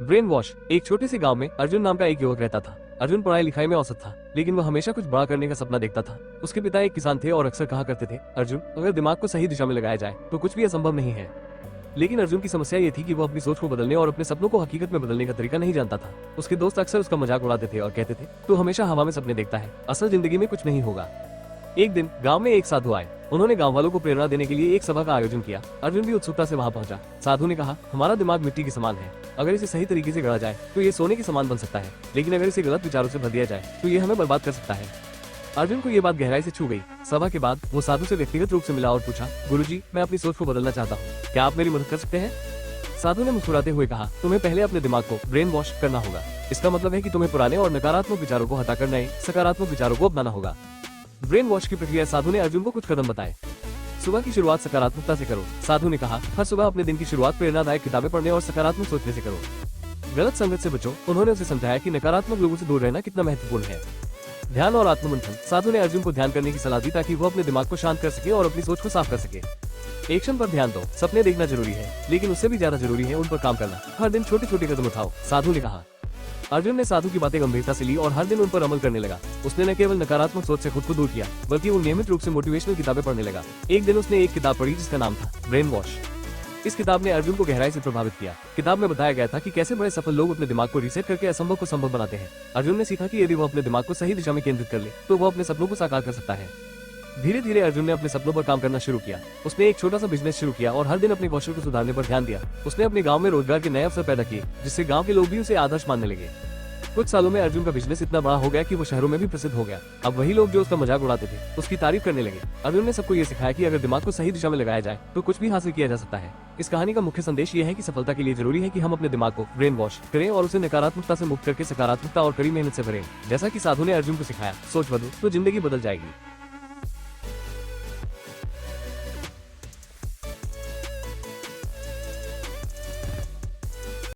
Brain wash. एक छोटे से गांव में अर्जुन नाम का एक युवक रहता था। अर्जुन पढ़ाई लिखाई में औसत था, लेकिन वह हमेशा कुछ बड़ा करने का सपना देखता था। उसके पिता एक किसान थे और अक्सर कहा करते थे, अर्जुन, अगर दिमाग को सही दिशा में लगाया जाए तो कुछ भी असंभव नहीं है। लेकिन अर्जुन की समस्या ये थी कि वो अपनी सोच को बदलने और अपने सपनों को हकीकत में बदलने का तरीका नहीं जानता था। उसके दोस्त अक्सर उसका मजाक उड़ाते थे और कहते थे, तू हमेशा हवा में सपने देखता है, असल जिंदगी में कुछ नहीं होगा। एक दिन गांव में एक साधु आए। उन्होंने गांव वालों को प्रेरणा देने के लिए एक सभा का आयोजन किया। अर्जुन भी उत्सुकता से वहां पहुंचा। साधु ने कहा, हमारा दिमाग मिट्टी के समान है, अगर इसे सही तरीके से गढ़ा जाए तो ये सोने के समान बन सकता है, लेकिन अगर इसे गलत विचारों से भर दिया जाए तो ये हमें बर्बाद कर सकता है। अर्जुन को ये बात गहराई से छू गई। सभा के बाद वो साधु से व्यक्तिगत रूप से मिला और पूछा, गुरुजी, मैं अपनी सोच को बदलना चाहता हूँ, क्या आप मेरी मदद कर सकते हैं? साधु ने मुस्कुराते हुए कहा, तुम्हें पहले अपने दिमाग को ब्रेन वॉश करना होगा। इसका मतलब है कि तुम्हें पुराने और नकारात्मक विचारों को हटाकर नए सकारात्मक विचारों को अपनाना होगा। ब्रेन वॉश की प्रक्रिया साधु ने अर्जुन को कुछ कदम बताए। सुबह की शुरुआत सकारात्मकता से करो। साधु ने कहा, हर सुबह अपने दिन की शुरुआत प्रेरणादायक किताबें पढ़ने और सकारात्मक सोचने से करो। गलत संगत से बचो। उन्होंने उसे समझाया कि नकारात्मक लोगों से दूर रहना कितना महत्वपूर्ण है। ध्यान और आत्ममंथन। साधु ने अर्जुन को ध्यान करने की सलाह दी ताकि वो अपने दिमाग को शांत कर सके और अपनी सोच को साफ कर सके। एक्शन पर ध्यान दो। सपने देखना जरूरी है, लेकिन उससे भी ज्यादा जरूरी है उन पर काम करना। हर दिन छोटे छोटे कदम उठाओ, साधु ने कहा। अर्जुन ने साधु की बातें गंभीरता से ली और हर दिन उन पर अमल करने लगा। उसने न केवल नकारात्मक सोच से खुद को दूर किया, बल्कि वो नियमित रूप से मोटिवेशनल किताबें पढ़ने लगा। एक दिन उसने एक किताब पढ़ी जिसका नाम था ब्रेन वॉश। इस किताब ने अर्जुन को गहराई से प्रभावित किया। किताब में बताया गया था कि कैसे बड़े सफल लोग अपने दिमाग को रीसेट करके असंभव को संभव बनाते हैं। अर्जुन ने सीखा कि यदि वो अपने दिमाग को सही दिशा में केंद्रित कर ले तो वो अपने सपनों को साकार कर सकता है। धीरे धीरे अर्जुन ने अपने सपनों पर काम करना शुरू किया। उसने एक छोटा सा बिजनेस शुरू किया और हर दिन अपने कौशल को सुधारने पर ध्यान दिया। उसने अपने गांव में रोजगार के नए अवसर पैदा किए, जिससे गांव के लोग भी उसे आदर्श मानने लगे। कुछ सालों में अर्जुन का बिजनेस इतना बड़ा हो गया कि वो शहरों में भी प्रसिद्ध हो गया। अब वही लोग जो उसका मजाक उड़ाते थे उसकी तारीफ करने लगे। अर्जुन ने सबको ये सिखाया कि अगर दिमाग को सही दिशा में लगाया जाए तो कुछ भी हासिल किया जा सकता है। इस कहानी का मुख्य संदेश ये है कि सफलता के लिए जरूरी है कि हम अपने दिमाग को ब्रेन वॉश करें और उसे नकारात्मकता से मुक्त करके सकारात्मकता और कड़ी मेहनत से भरें। जैसा कि साधु ने अर्जुन को सिखाया, सोच बदलो तो जिंदगी बदल जाएगी।